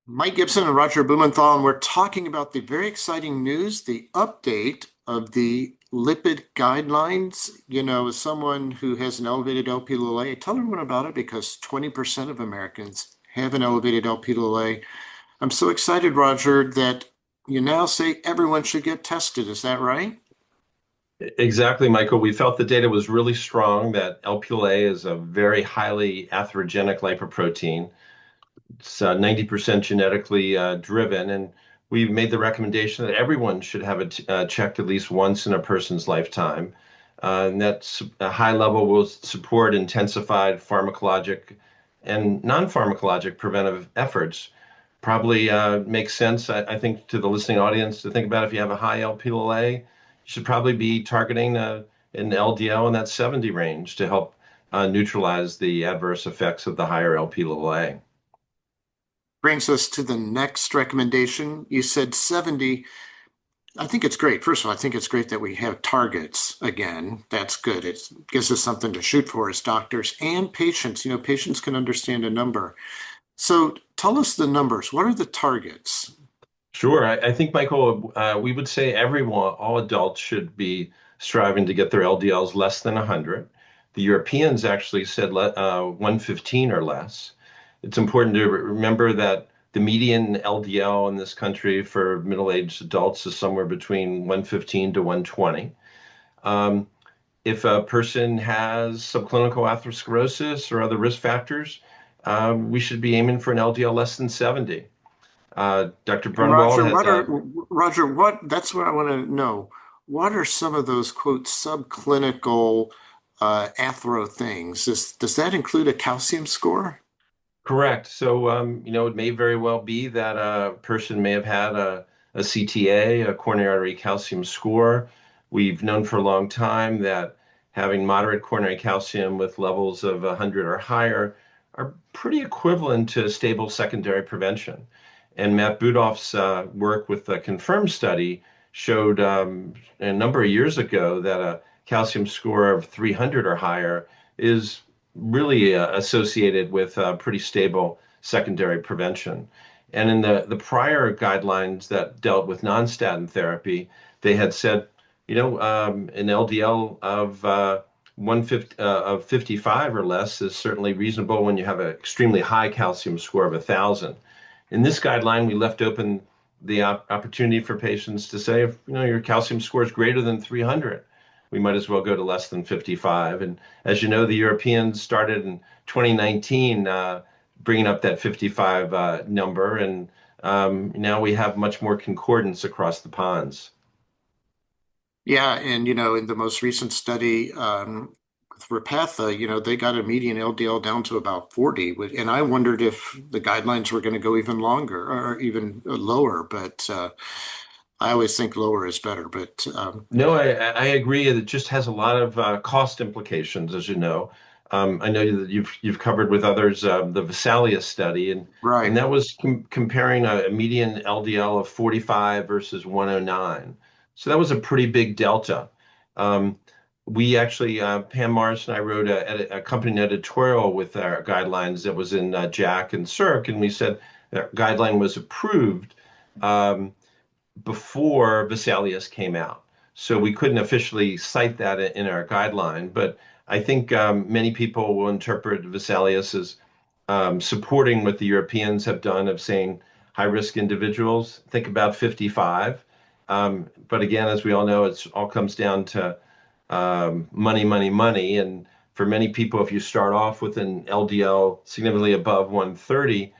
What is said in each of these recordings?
Mike Gibson and Roger Blumenthal, and we're talking about the very exciting news, the update of the lipid guidelines. As someone who has an elevated Lp(a), tell everyone about it because 20% of Americans have an elevated Lp(a). I'm so excited, Roger, that you now say everyone should get tested. Is that right? Exactly, Michael. We felt the data was really strong that Lp(a) is a very highly atherogenic lipoprotein. It's 90% genetically driven, and we've made the recommendation that everyone should have it checked at least once in a person's lifetime. And that's a high level will support intensified pharmacologic and non-pharmacologic preventive efforts. Probably makes sense, I think, to the listening audience to think about if you have a high Lp(a), you should probably be targeting an LDL in that 70 range to help neutralize the adverse effects of the higher Lp(a). Brings us to the next recommendation. You said 70. I think it's great. First of all, I think it's great that we have targets again. That's good. It gives us something to shoot for as doctors and patients. Patients can understand a number. So tell us the numbers. What are the targets? Sure. I think, Michael, we would say everyone, all adults should be striving to get their LDLs less than 100. The Europeans actually said 115 or less. It's important to remember that the median LDL in this country for middle-aged adults is somewhere between 115 to 120. Um, if a person has subclinical atherosclerosis or other risk factors, we should be aiming for an LDL less than 70. Dr. And Brunwald Roger, has that's what I want to know. What are some of those quote subclinical athero things? Does that include a calcium score? correct. So, it may very well be that a person may have had a CTA, a coronary artery calcium score. We've known for a long time that having moderate coronary calcium with levels of 100 or higher are pretty equivalent to stable secondary prevention. And Matt Budoff's work with the CONFIRM study showed a number of years ago that a calcium score of 300 or higher is really associated with pretty stable secondary prevention. And in the prior guidelines that dealt with non-statin therapy, they had said, an LDL of 150 of 55 or less is certainly reasonable when you have an extremely high calcium score of 1,000. In this guideline, we left open the opportunity for patients to say, if your calcium score is greater than 300, we might as well go to less than 55. And as you know, the Europeans started in 2019 bringing up that 55 number, and now we have much more concordance across the ponds. Yeah, and in the most recent study with Repatha, they got a median LDL down to about 40, and I wondered if the guidelines were going to go even longer or even lower, but I always think lower is better. But No, I agree. It just has a lot of cost implications, as you know. I know that you've covered with others the Vesalius study, and right. that was comparing a median LDL of 45 versus 109. So that was a pretty big delta. Um, we actually, Pam Morris and I wrote a accompanying editorial with our guidelines that was in JACC and CIRC, and we said that guideline was approved. Um, before Vesalius came out. So we couldn't officially cite that in our guideline, but I think many people will interpret Vesalius as supporting what the Europeans have done of saying high risk individuals, think about 55. But again, as we all know, it all comes down to money, money, money. And for many people, if you start off with an LDL significantly above 130,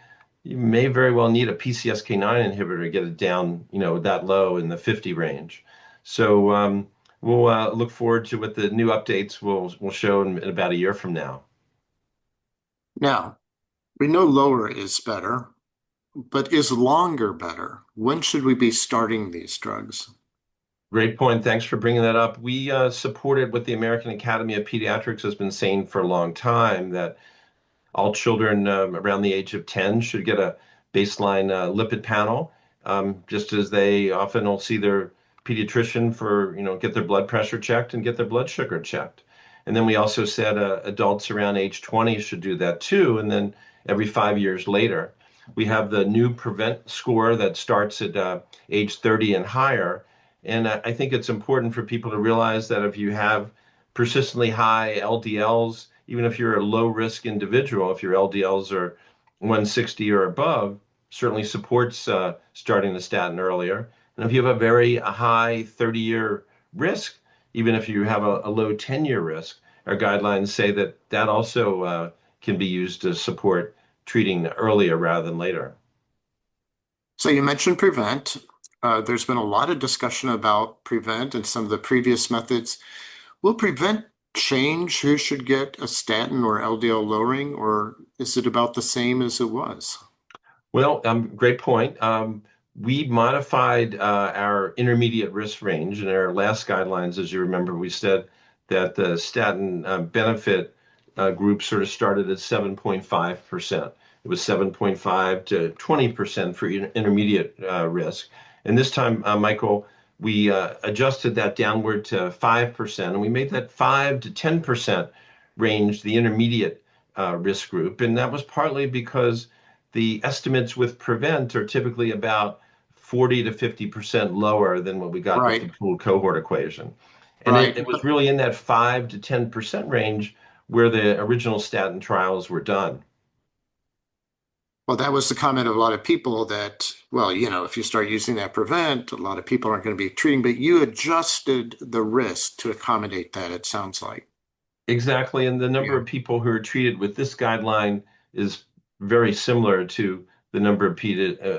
you may very well need a PCSK9 inhibitor to get it down, that low in the 50 range. So we'll look forward to what the new updates will show in about a year from now. Now, we know lower is better, but is longer better? When should we be starting these drugs? Great point. Thanks for bringing that up. We supported what the American Academy of Pediatrics has been saying for a long time that all children around the age of 10 should get a baseline lipid panel, just as they often will see their pediatrician for, get their blood pressure checked and get their blood sugar checked. And then we also said adults around age 20 should do that too, and then every 5 years later. We have the new prevent score that starts at age 30 and higher. And I think it's important for people to realize that if you have persistently high LDLs, even if you're a low risk individual, if your LDLs are 160 or above, certainly supports starting the statin earlier. And if you have a very high 30-year risk, even if you have a low 10-year risk, our guidelines say that that also can be used to support treating earlier rather than later. So you mentioned prevent. There's been a lot of discussion about prevent and some of the previous methods. Will prevent change who should get a statin or LDL lowering, or is it about the same as it was? Well, great point. We modified our intermediate risk range in our last guidelines. As you remember, we said that the statin benefit group sort of started at 7.5%. It was 7.5 to 20% for intermediate risk. And this time, Michael, we adjusted that downward to 5%, and we made that 5 to 10% range the intermediate risk group. And that was partly because the estimates with prevent are typically about 40 to 50% lower than what we got with the Right, pooled cohort equation. And right. it was really in that 5 to 10% range where the original statin trials were done. Well, that was the comment of a lot of people that, well, if you start using that prevent, a lot of people aren't going to be treating, but you adjusted the risk to accommodate that, it sounds like. Exactly. And the number Yeah. of people who are treated with this guideline is very similar to the number of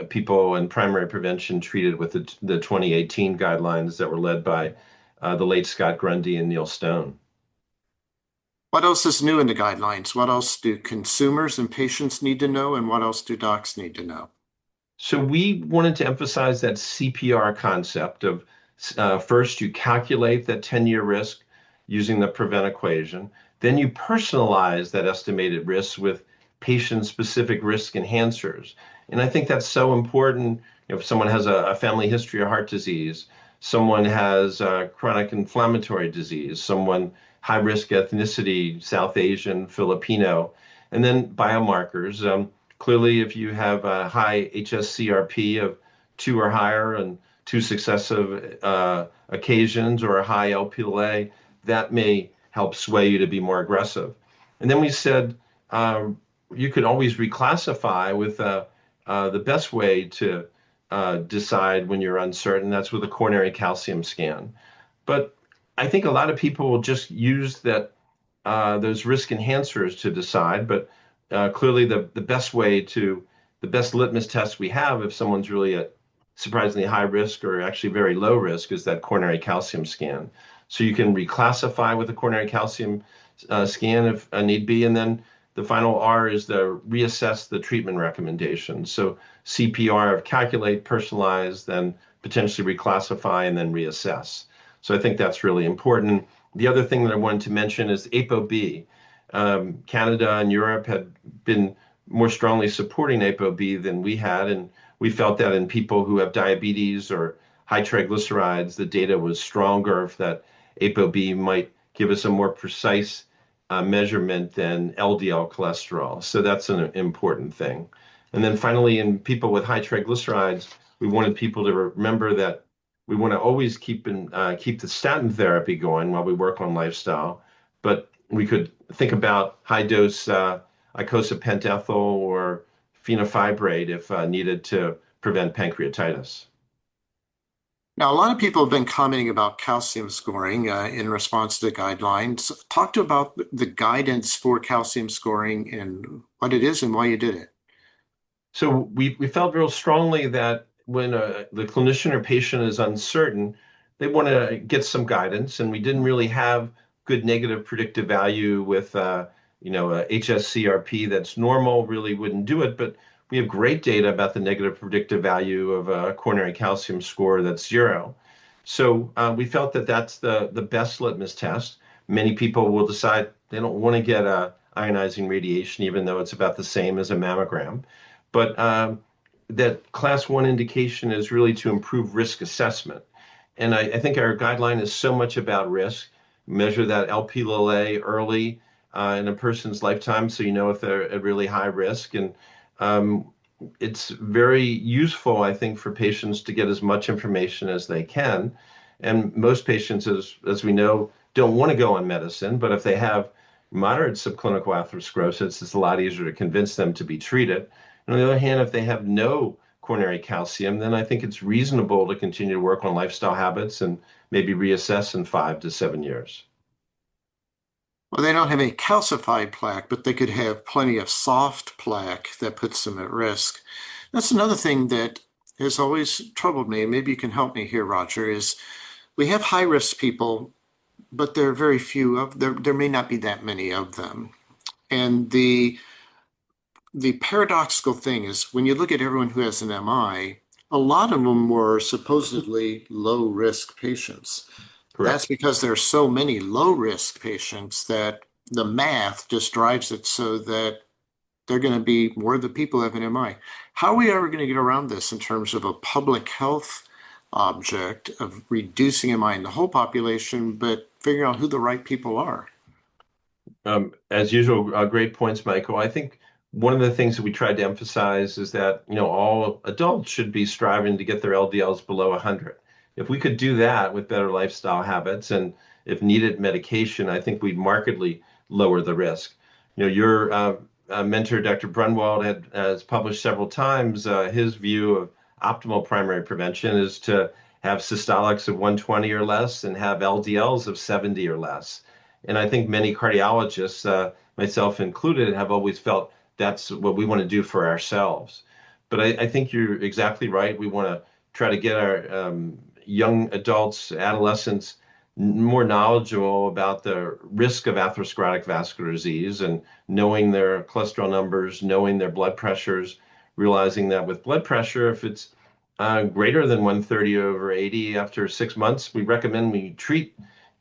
people in primary prevention treated with the 2018 guidelines that were led by the late Scott Grundy and Neil Stone. What else is new in the guidelines? What else do consumers and patients need to know, and what else do docs need to know? So we wanted to emphasize that CPR concept of first you calculate that 10-year risk using the prevent equation, then you personalize that estimated risk with patient-specific risk enhancers. And I think that's so important. If someone has a family history of heart disease, someone has chronic inflammatory disease, someone high risk ethnicity, South Asian, Filipino, and then biomarkers. Clearly, if you have a high HSCRP of 2 or higher and 2 successive occasions or a high LPLA, that may help sway you to be more aggressive. And then we said you could always reclassify with the best way to decide when you're uncertain. That's with a coronary calcium scan. But I think a lot of people will just use those risk enhancers to decide. But clearly, the best litmus test we have if someone's really at surprisingly high risk or actually very low risk is that coronary calcium scan. So you can reclassify with a coronary calcium scan if need be, and then the final R is the reassess the treatment recommendations. So CPR of calculate, personalize, then potentially reclassify, and then reassess. So I think that's really important. The other thing that I wanted to mention is ApoB. Canada and Europe had been more strongly supporting ApoB than we had, and we felt that in people who have diabetes or high triglycerides, the data was stronger that ApoB might give us a more precise measurement than LDL cholesterol. So that's an important thing. And then finally, in people with high triglycerides, we wanted people to remember that we want to always keep the statin therapy going while we work on lifestyle, but we could think about high dose icosapent ethyl or fenofibrate if needed to prevent pancreatitis. Now, a lot of people have been commenting about calcium scoring in response to the guidelines. Talk to about the guidance for calcium scoring and what it is and why you did it. So we felt real strongly that when the clinician or patient is uncertain, they want to get some guidance, and we didn't really have good negative predictive value with HSCRP that's normal, really wouldn't do it, but we have great data about the negative predictive value of a coronary calcium score that's 0. So we felt that that's the best litmus test. Many people will decide they don't want to get ionizing radiation, even though it's about the same as a mammogram. But that class 1 indication is really to improve risk assessment. And I think our guideline is so much about risk. Measure that LP(a) early in a person's lifetime so you know if they're at really high risk. And it's very useful, I think, for patients to get as much information as they can. And most patients, as we know, don't want to go on medicine, but if they have moderate subclinical atherosclerosis, it's a lot easier to convince them to be treated. And on the other hand, if they have no coronary calcium, then I think it's reasonable to continue to work on lifestyle habits and maybe reassess in 5 to 7 years. Well, they don't have any calcified plaque, but they could have plenty of soft plaque that puts them at risk. That's another thing that has always troubled me. Maybe you can help me here, Roger, is we have high risk people, but there are very few of there may not be that many of them. And the paradoxical thing is when you look at everyone who has an MI, a lot of them were supposedly low risk patients. That's Correct. because there are so many low risk patients that the math just drives it so that they're going to be more of the people who have an MI. How are we ever going to get around this in terms of a public health object of reducing MI in the whole population, but figuring out who the right people are? As usual, great points, Michael. I think one of the things that we tried to emphasize is that, all adults should be striving to get their LDLs below 100. If we could do that with better lifestyle habits and if needed medication, I think we'd markedly lower the risk. Your mentor, Dr. Brunwald, has published several times his view of optimal primary prevention is to have systolics of 120 or less and have LDLs of 70 or less. And I think many cardiologists, myself included, have always felt that's what we want to do for ourselves. But I think you're exactly right. We want to try to get our young adults, adolescents, more knowledgeable about the risk of atherosclerotic vascular disease and knowing their cholesterol numbers, knowing their blood pressures, realizing that with blood pressure, if it's greater than 130 over 80 after 6 months, we recommend we treat.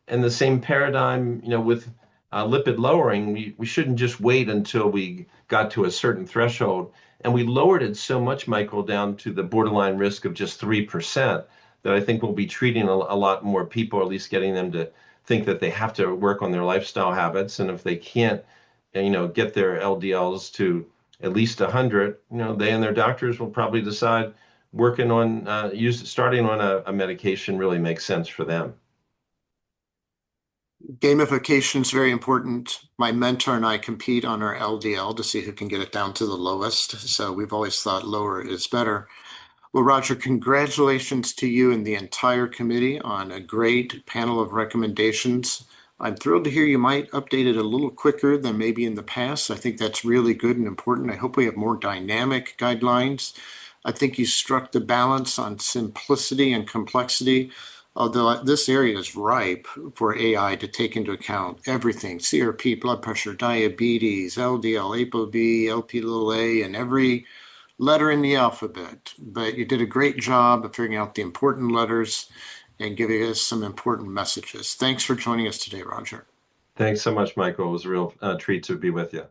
And the same paradigm, with lipid lowering, we shouldn't just wait until we got to a certain threshold. And we lowered it so much, Michael, down to the borderline risk of just 3% that I think we'll be treating a lot more people, or at least getting them to think that they have to work on their lifestyle habits. And if they can't, get their LDLs to at least 100, they and their doctors will probably decide working on starting on a medication really makes sense for them. Gamification is very important. My mentor and I compete on our LDL to see who can get it down to the lowest. So we've always thought lower is better. Well, Roger, congratulations to you and the entire committee on a great panel of recommendations. I'm thrilled to hear you might update it a little quicker than maybe in the past. I think that's really good and important. I hope we have more dynamic guidelines. I think you struck the balance on simplicity and complexity, although this area is ripe for AI to take into account everything, CRP, blood pressure, diabetes, LDL, ApoB, Lp(a), and every letter in the alphabet. But you did a great job of figuring out the important letters and giving us some important messages. Thanks for joining us today, Roger. Thanks so much, Michael. It was a real treat to be with you.